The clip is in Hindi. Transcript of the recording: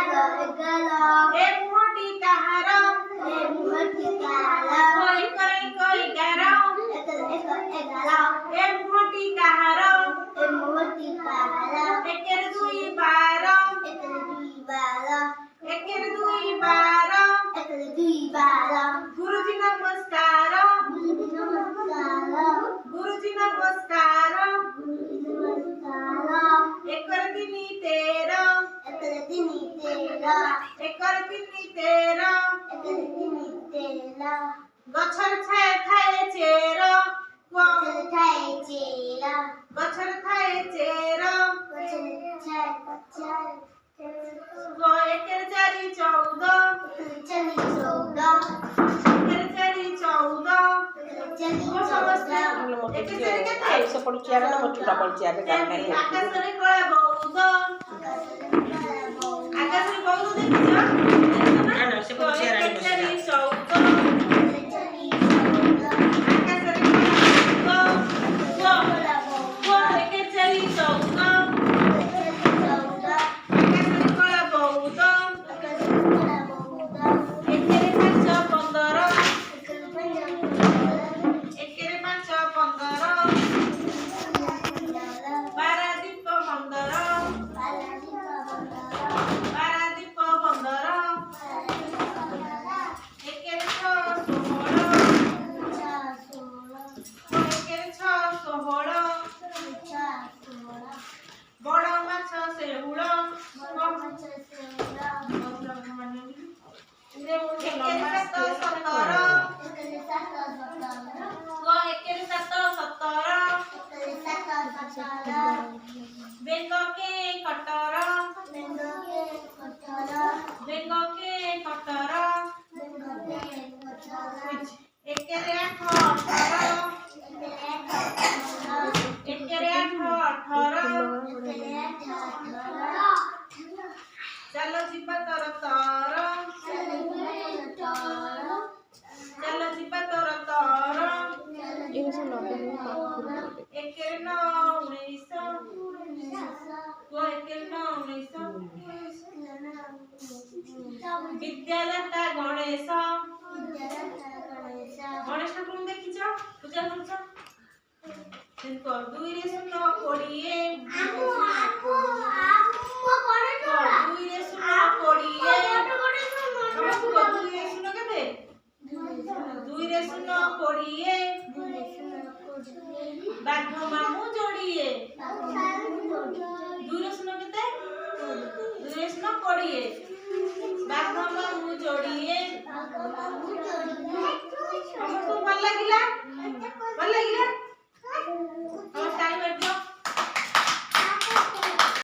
ए मुहटी कहार कोई करे कोई गारो ए मुहटी कहार एकेर दुई बार एकेर दुई बार गुरुजी नमस्कार गुरुजी नमस्कार एकर तिनी तेरा गछर छाए थाए चेर गछर थाए चेर एकर चारी 14 एकर चारी 14 से पड़ुची आरे ना मोटुटा पड़ुची आरे गाड़ी आकाशरे कळा बौद आकाशरे बौद देखिछ ना से पड़ुची आरे एकर चारी 14 आकाशरे कळा बौद एकर चारी 14 आकाशरे कळा बौद एकर 5 15 पारादीप 15 एकर 16 बड़ माछ शेहुल बेंग के कटर एकेरे 18 चलो जीवा तर तर चलो जीवा तर तर एकेरे 19 विद्यादाता गणेश गणेश ठाकुर देखिछ पूजा करछ देखो 2 रे 0 20 2 रे 0 केते 2 रे 0 20 बाघ मामू जोड़िए 2 रे 0 केते 2 रे 0 20 बाघ मामू जोड़िए